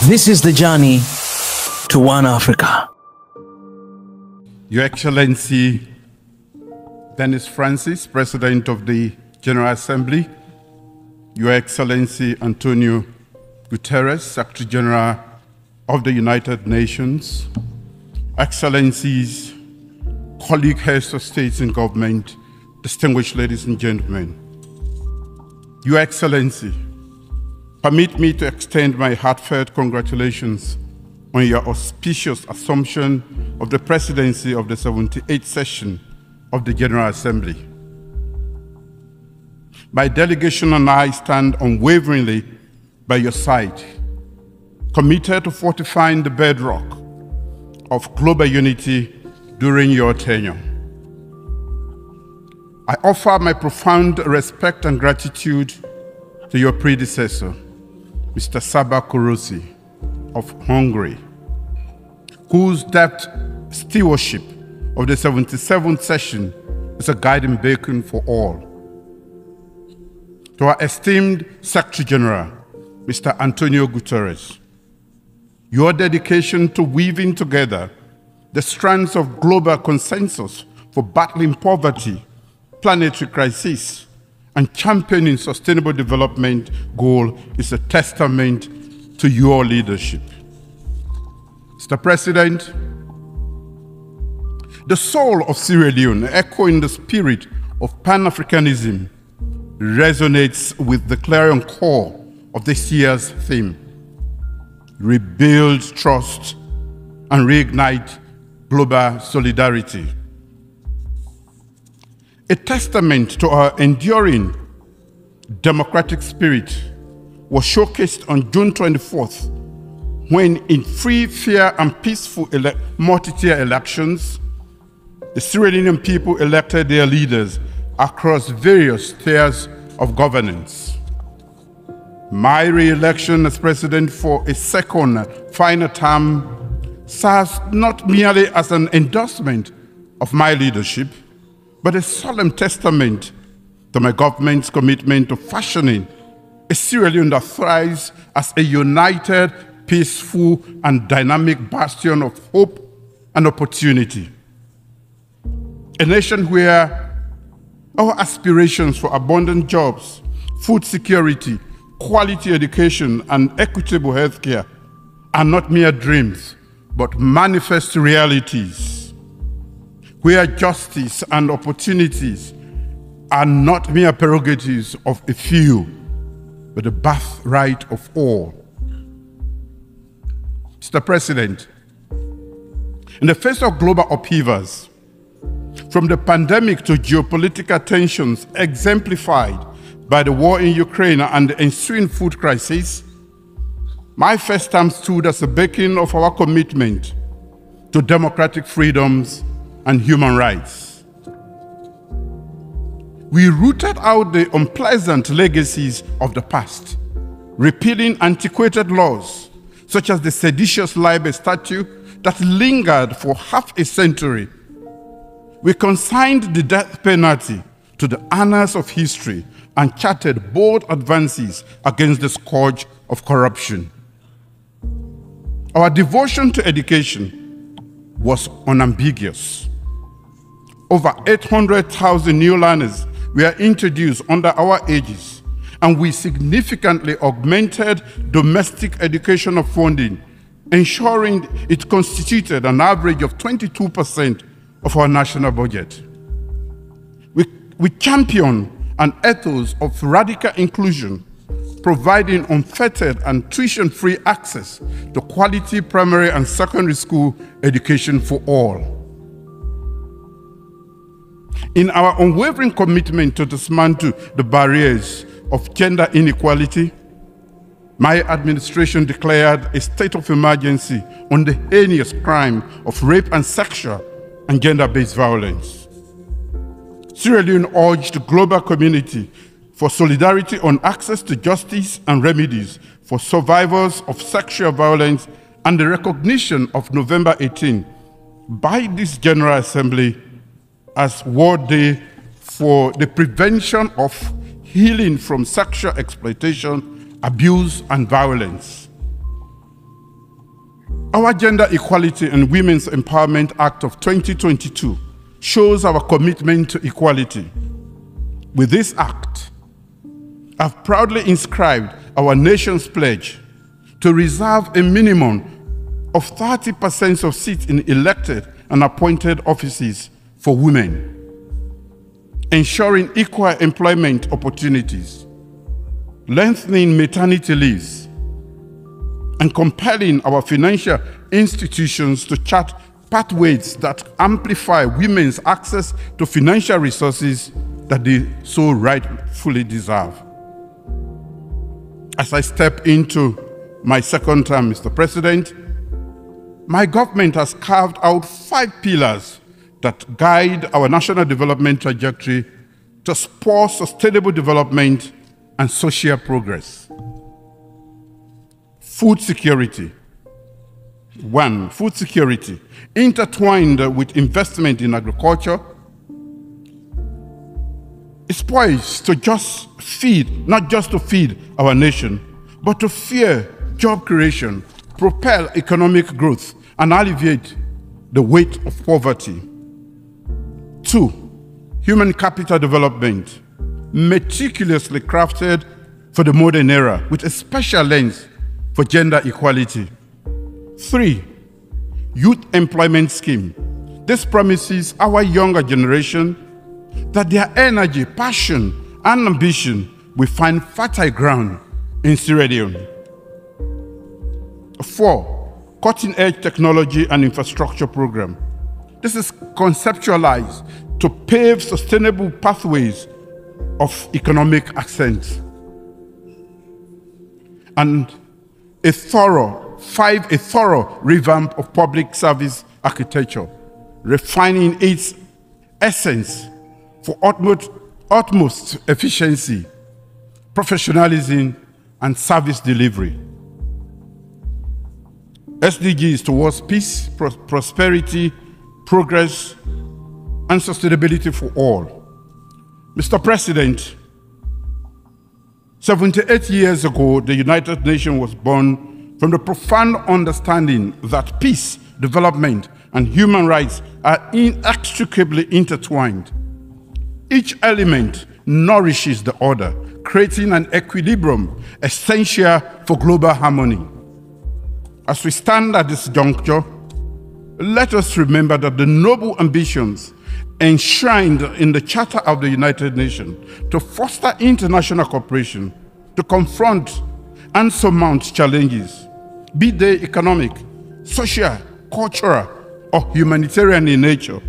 This is the journey to One Africa. Your Excellency Denis Francis, President of the General Assembly, Your Excellency Antonio Guterres, Secretary General of the United Nations, Excellencies, colleague heads of states and government, distinguished ladies and gentlemen. Your Excellency, permit me to extend my heartfelt congratulations on your auspicious assumption of the presidency of the 78th session of the General Assembly. My delegation and I stand unwaveringly by your side, committed to fortifying the bedrock of global unity during your tenure. I offer my profound respect and gratitude to your predecessor, Mr. Csaba Kőrösi of Hungary, whose deft stewardship of the 77th session is a guiding beacon for all. To our esteemed Secretary General, Mr. Antonio Guterres, your dedication to weaving together the strands of global consensus for battling poverty, planetary crisis, and championing sustainable development goal is a testament to your leadership. Mr. President, the soul of Sierra Leone, echoing the spirit of Pan-Africanism, resonates with the clarion call of this year's theme: rebuild trust and reignite global solidarity. A testament to our enduring democratic spirit was showcased on June 24th, when in free, fair, and peaceful multi-tier elections, the Sierra Leonean people elected their leaders across various tiers of governance. My re-election as president for a second final term serves not merely as an endorsement of my leadership, but a solemn testament to my government's commitment to fashioning a Sierra Leone that thrives as a united, peaceful, and dynamic bastion of hope and opportunity. A nation where our aspirations for abundant jobs, food security, quality education, and equitable healthcare are not mere dreams, but manifest realities, where justice and opportunities are not mere prerogatives of a few, but the birthright of all. Mr. President, in the face of global upheavals, from the pandemic to geopolitical tensions exemplified by the war in Ukraine and the ensuing food crisis, my first term stood as a beacon of our commitment to democratic freedoms and human rights. We rooted out the unpleasant legacies of the past, repealing antiquated laws such as the seditious libel statute that lingered for half a century. We consigned the death penalty to the annals of history and charted bold advances against the scourge of corruption. Our devotion to education was unambiguous. Over 800,000 new learners were introduced under our aegis, and we significantly augmented domestic educational funding, ensuring it constituted an average of 22% of our national budget. We championed an ethos of radical inclusion, providing unfettered and tuition-free access to quality primary and secondary school education for all. In our unwavering commitment to dismantle the barriers of gender inequality, my administration declared a state of emergency on the heinous crime of rape and sexual and gender-based violence. Sierra Leone urged the global community for solidarity on access to justice and remedies for survivors of sexual violence and the recognition of November 18 by this General Assembly as World Day for the prevention of healing from sexual exploitation, abuse, and violence. Our Gender Equality and Women's Empowerment Act of 2022 shows our commitment to equality. With this act, I've proudly inscribed our nation's pledge to reserve a minimum of 30% of seats in elected and appointed offices for women, ensuring equal employment opportunities, lengthening maternity leaves, and compelling our financial institutions to chart pathways that amplify women's access to financial resources that they so rightfully deserve. As I step into my second term, Mr. President, my government has carved out 5 pillars that guide our national development trajectory to spur sustainable development and social progress. Food security. 1, food security, intertwined with investment in agriculture, is poised to not just to feed our nation, but to fuel job creation, propel economic growth, and alleviate the weight of poverty. 2, human capital development, meticulously crafted for the modern era with a special lens for gender equality. 3, youth employment scheme. This promises our younger generation that their energy, passion, and ambition will find fertile ground in Sierra Leone. 4, cutting-edge technology and infrastructure program. This is conceptualized to pave sustainable pathways of economic ascent. And a thorough revamp of public service architecture, refining its essence for utmost efficiency, professionalism, and service delivery. SDGs towards peace, prosperity, progress, and sustainability for all. Mr. President, 78 years ago, the United Nations was born from the profound understanding that peace, development, and human rights are inextricably intertwined. Each element nourishes the other, creating an equilibrium essential for global harmony. As we stand at this juncture, let us remember that the noble ambitions enshrined in the Charter of the United Nations to foster international cooperation, to confront and surmount challenges, be they economic, social, cultural, or humanitarian in nature.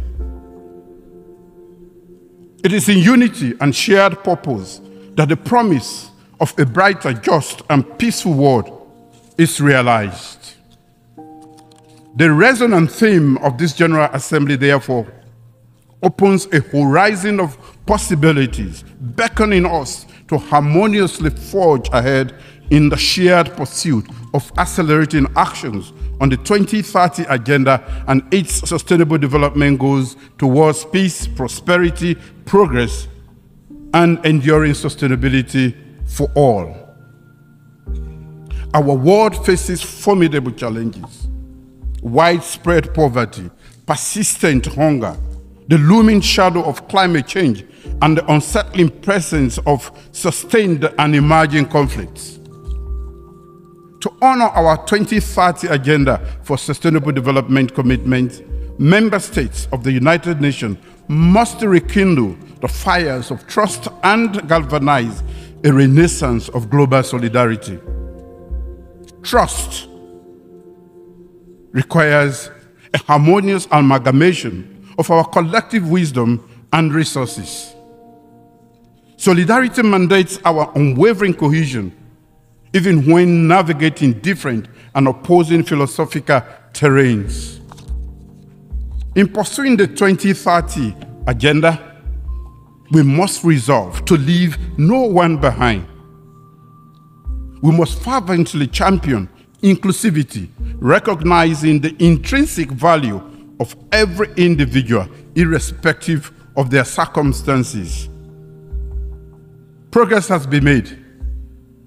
It is in unity and shared purpose that the promise of a brighter, just, and peaceful world is realized. The resonant theme of this General Assembly, therefore, opens a horizon of possibilities, beckoning us to harmoniously forge ahead in the shared pursuit of accelerating actions on the 2030 Agenda and its sustainable development goals towards peace, prosperity, progress, and enduring sustainability for all. Our world faces formidable challenges: widespread poverty, persistent hunger, the looming shadow of climate change, and the unsettling presence of sustained and emerging conflicts. To honor our 2030 Agenda for Sustainable Development commitment, member states of the United Nations must rekindle the fires of trust and galvanize a renaissance of global solidarity. Trust requires a harmonious amalgamation of our collective wisdom and resources. Solidarity mandates our unwavering cohesion, even when navigating different and opposing philosophical terrains. In pursuing the 2030 Agenda, we must resolve to leave no one behind. We must fervently champion inclusivity, recognizing the intrinsic value of every individual, irrespective of their circumstances. Progress has been made,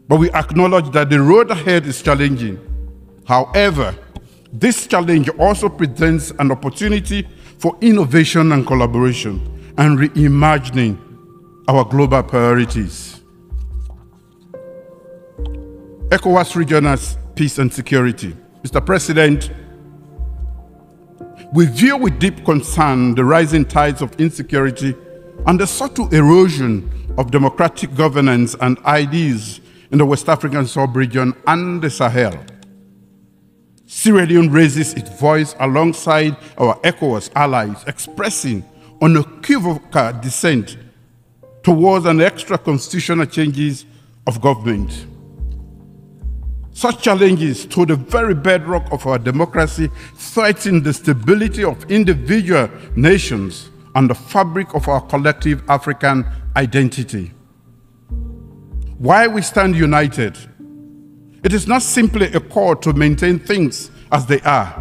but we acknowledge that the road ahead is challenging. However, This challenge also presents an opportunity for innovation and collaboration and reimagining our global priorities. ECOWAS Regional Peace and Security. Mr. President, we view with deep concern the rising tides of insecurity and the subtle erosion of democratic governance and ideas in the West African sub-region and the Sahel. Sierra Leone raises its voice alongside our ECOWAS allies, expressing unequivocal dissent towards an extra-constitutional changes of government. Such challenges to the very bedrock of our democracy threaten the stability of individual nations and the fabric of our collective African identity. While we stand united, it is not simply a call to maintain things as they are.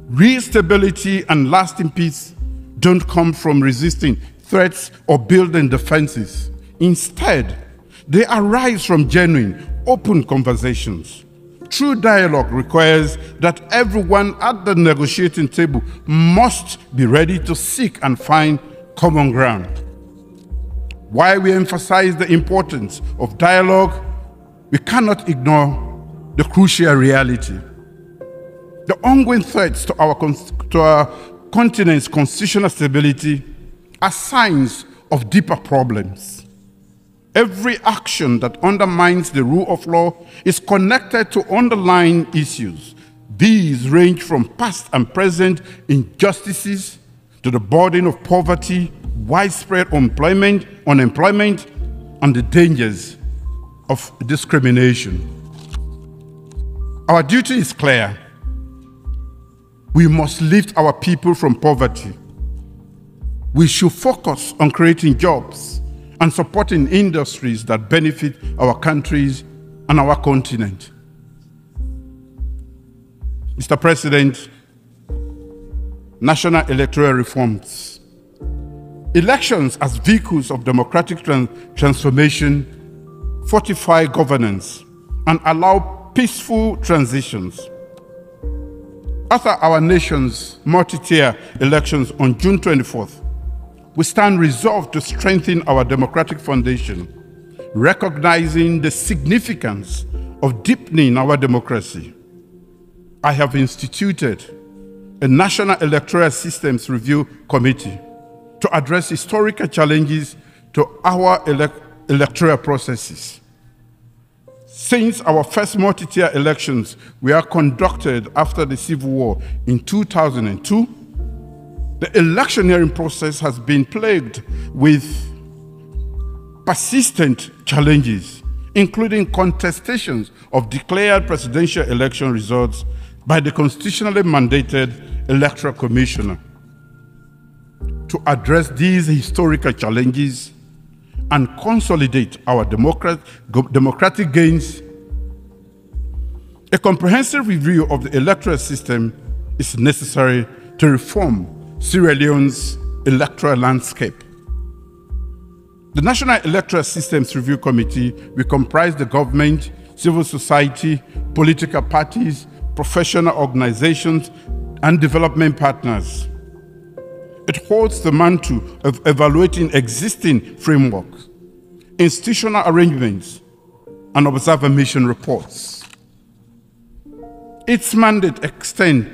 Real stability and lasting peace don't come from resisting threats or building defenses. Instead, they arise from genuine, open conversations. True dialogue requires that everyone at the negotiating table must be ready to seek and find common ground. While we emphasize the importance of dialogue, we cannot ignore the crucial reality. The ongoing threats to our continent's constitutional stability are signs of deeper problems. Every action that undermines the rule of law is connected to underlying issues. These range from past and present injustices to the burden of poverty, widespread unemployment, and the dangers of discrimination. Our duty is clear. We must lift our people from poverty. We should focus on creating jobs and supporting industries that benefit our countries and our continent. Mr. President, national electoral reforms. Elections as vehicles of democratic transformation fortify governance and allow peaceful transitions. After our nation's multi-tier elections on June 24th, we stand resolved to strengthen our democratic foundation, recognizing the significance of deepening our democracy. I have instituted a National Electoral Systems Review Committee to address historical challenges to our electoral processes. Since our first multi-tier elections were conducted after the Civil War in 2002, the electioneering process has been plagued with persistent challenges, including contestations of declared presidential election results by the constitutionally mandated Electoral Commissioner. To address these historical challenges and consolidate our democratic gains, a comprehensive review of the electoral system is necessary to reform Sierra Leone's electoral landscape. The National Electoral Systems Review Committee will comprise the government, civil society, political parties, professional organizations, and development partners. It holds the mantle of evaluating existing frameworks, institutional arrangements, and observer mission reports. Its mandate extends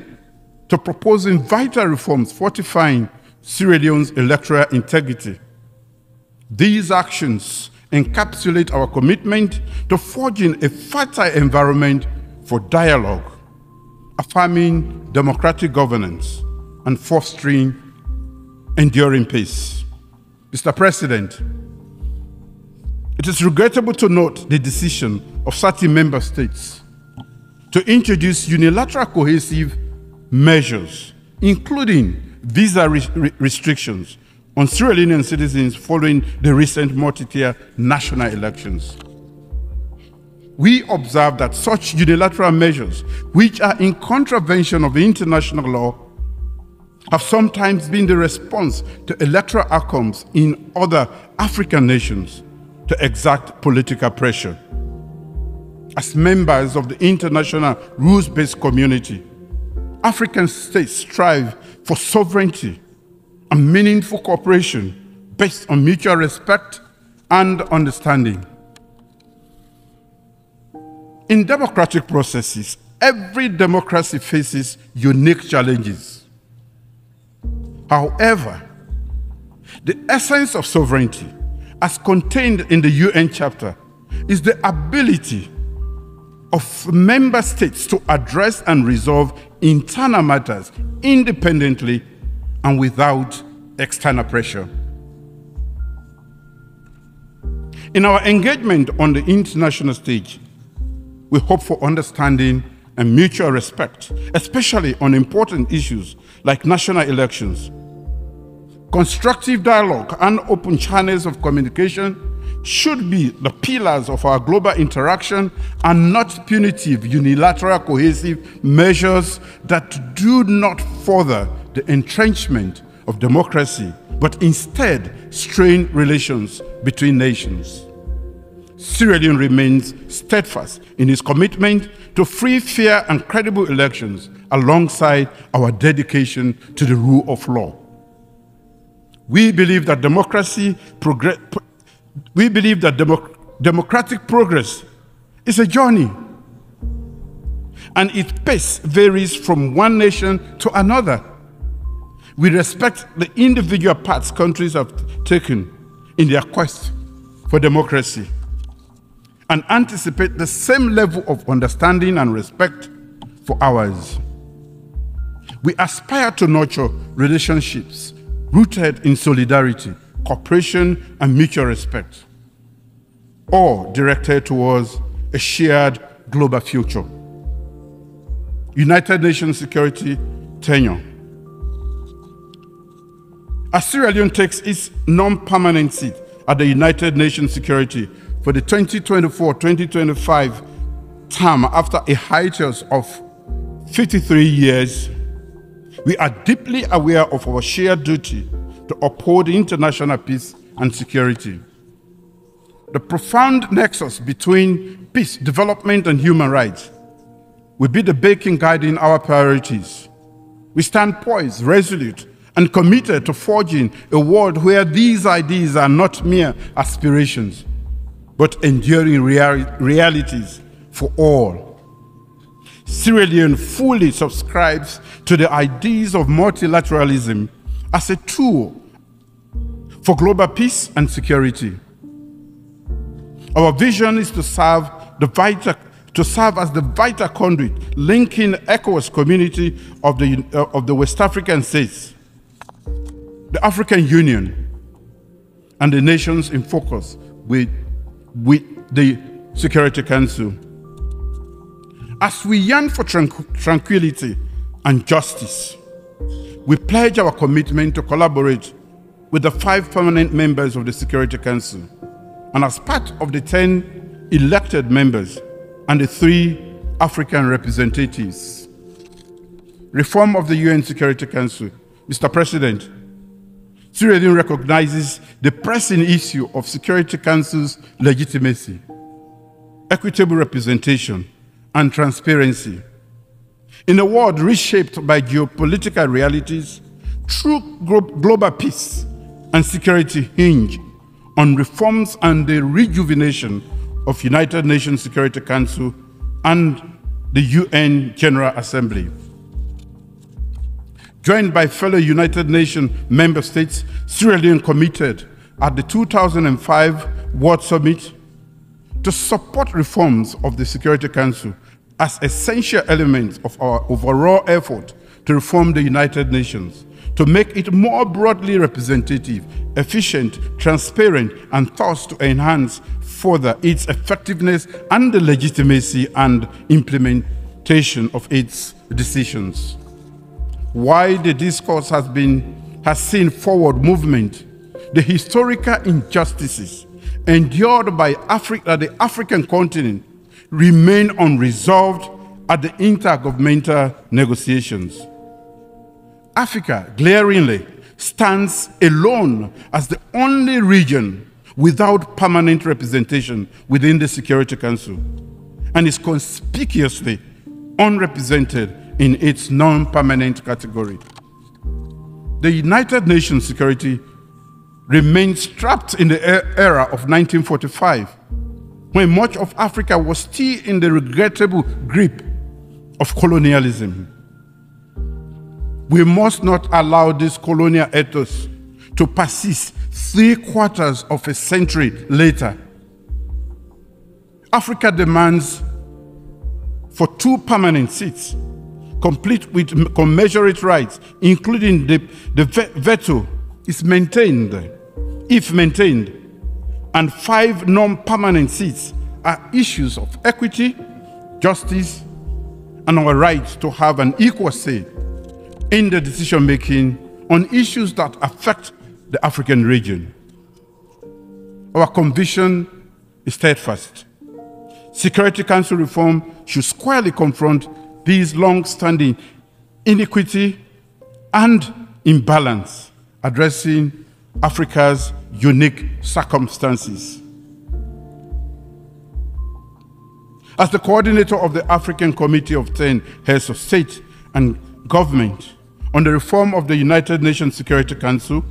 to proposing vital reforms fortifying Sierra Leone's electoral integrity. These actions encapsulate our commitment to forging a fertile environment for dialogue, affirming democratic governance, and fostering enduring peace. Mr. President, it is regrettable to note the decision of certain member states to introduce unilateral cohesive measures, including visa restrictions on Sierra Leonean citizens following the recent multi-tier national elections. We observe that such unilateral measures, which are in contravention of international law, have sometimes been the response to electoral outcomes in other African nations to exert political pressure. As members of the international rules-based community, African states strive for sovereignty and meaningful cooperation based on mutual respect and understanding. In democratic processes, every democracy faces unique challenges. However, the essence of sovereignty, as contained in the UN Charter, is the ability of member states to address and resolve internal matters independently and without external pressure. In our engagement on the international stage, we hope for understanding and mutual respect, especially on important issues like national elections. Constructive dialogue and open channels of communication should be the pillars of our global interaction and not punitive, unilateral, cohesive measures that do not further the entrenchment of democracy, but instead strain relations between nations. Sierra Leone remains steadfast in its commitment to free, fair, and credible elections alongside our dedication to the rule of law. We believe that democratic progress is a journey, and its pace varies from one nation to another. We respect the individual paths countries have taken in their quest for democracy and anticipate the same level of understanding and respect for ours. We aspire to nurture relationships rooted in solidarity, cooperation, and mutual respect, all directed towards a shared global future. United Nations Security Tenure. As Sierra Leone takes its non-permanent seat at the United Nations Security for the 2024-2025 term after a hiatus of 53 years, we are deeply aware of our shared duty to uphold international peace and security. The profound nexus between peace, development, and human rights will be the beacon guiding our priorities. We stand poised, resolute, and committed to forging a world where these ideas are not mere aspirations, but enduring realities for all. Sierra Leone fully subscribes to the ideas of multilateralism as a tool for global peace and security. Our vision is to serve as the vital conduit linking ECOWAS community of the West African states, the African Union, and the nations in focus with the Security Council. As we yearn for tranquility and justice, we pledge our commitment to collaborate with the 5 permanent members of the Security Council, and as part of the 10 elected members and the 3 African representatives. Reform of the UN Security Council. Mr. President, Sierra Leone recognizes the pressing issue of Security Council's legitimacy, equitable representation, and transparency. In a world reshaped by geopolitical realities, true global peace and security hinge on reforms and the rejuvenation of United Nations Security Council and the UN General Assembly. Joined by fellow United Nations member states, Sierra Leone committed at the 2005 World Summit to support reforms of the Security Council as essential elements of our overall effort to reform the United Nations, to make it more broadly representative, efficient, transparent, and thus to enhance further its effectiveness and the legitimacy and implementation of its decisions. While the discourse has seen forward movement, the historical injustices endured by the African continent remain unresolved at the intergovernmental negotiations. Africa glaringly stands alone as the only region without permanent representation within the Security Council and is conspicuously unrepresented in its non-permanent category. The United Nations security remains trapped in the era of 1945, when much of Africa was still in the regrettable grip of colonialism. We must not allow this colonial ethos to persist 3/4 of a century later. Africa demands for 2 permanent seats, complete with commensurate rights, including the veto, is maintained, if maintained, and 5 non-permanent seats are issues of equity, justice, and our right to have an equal say in the decision-making on issues that affect the African region. Our conviction is steadfast. Security Council reform should squarely confront these long-standing inequity and imbalance, addressing Africa's unique circumstances. As the coordinator of the African Committee of 10 Heads of State and Government on the reform of the United Nations Security Council,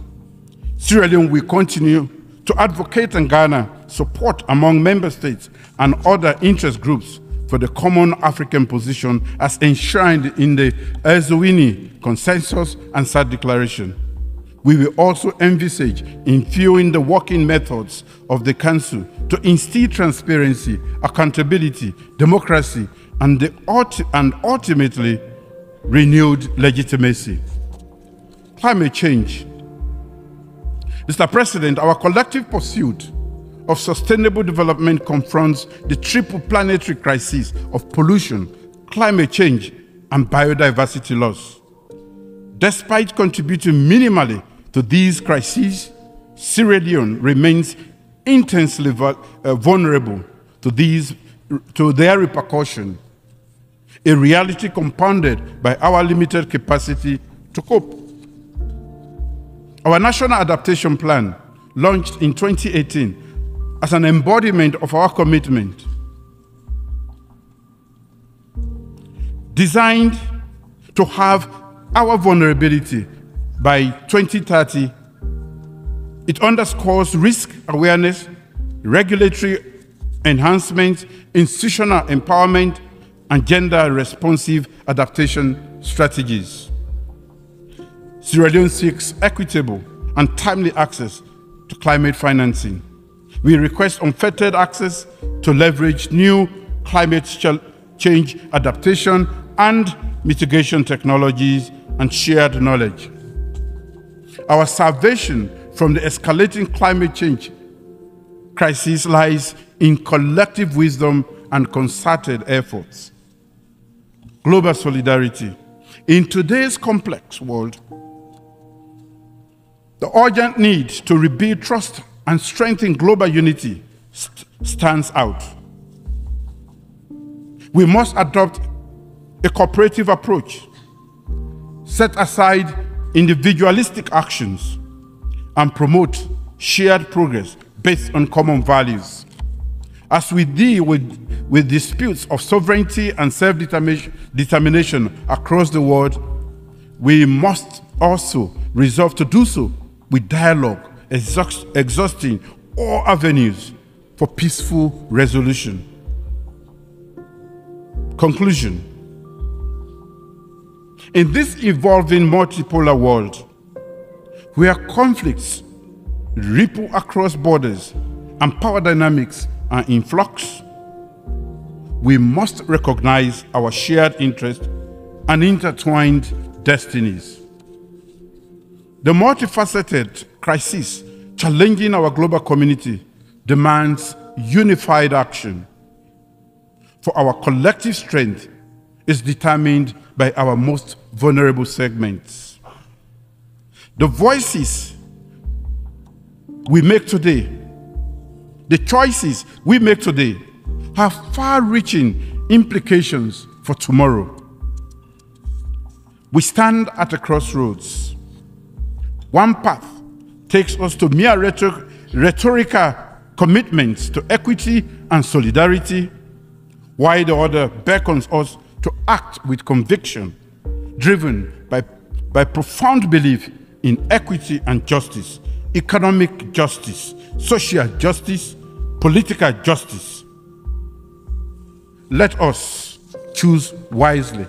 Sierra Leone will continue to advocate and garner support among member states and other interest groups for the common African position as enshrined in the Eswini Consensus and SADC Declaration. We will also envisage infusing the working methods of the Council to instill transparency, accountability, democracy, and ultimately renewed legitimacy. Climate change. Mr. President, our collective pursuit of sustainable development confronts the triple planetary crisis of pollution, climate change, and biodiversity loss. Despite contributing minimally to these crises, Sierra Leone remains intensely vulnerable to their repercussion, a reality compounded by our limited capacity to cope. Our National Adaptation Plan, launched in 2018 as an embodiment of our commitment, designed to have our vulnerability by 2030, it underscores risk awareness, regulatory enhancement, institutional empowerment, and gender-responsive adaptation strategies. Sierra Leone seeks equitable and timely access to climate financing. We request unfettered access to leverage new climate change adaptation and mitigation technologies and shared knowledge. Our salvation from the escalating climate change crisis lies in collective wisdom and concerted efforts. Global solidarity. In today's complex world, the urgent need to rebuild trust and strengthen global unity stands out. We must adopt a cooperative approach, set aside individualistic actions, and promote shared progress based on common values. As we deal with disputes of sovereignty and self-determination across the world, we must also resolve to do so with dialogue, exhausting all avenues for peaceful resolution. Conclusion. In this evolving multipolar world, where conflicts ripple across borders and power dynamics are in flux, we must recognize our shared interests and intertwined destinies. The multifaceted crisis challenging our global community demands unified action. For our collective strength is determined by our most vulnerable segments. The voices we make today, the choices we make today, have far-reaching implications for tomorrow. We stand at a crossroads. One path takes us to mere rhetorical commitments to equity and solidarity, while the other beckons us to act with conviction, driven by profound belief in equity and justice, economic justice, social justice, political justice. Let us choose wisely,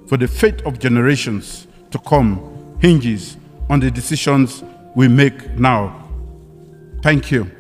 for the fate of generations to come hinges on the decisions we make now. Thank you.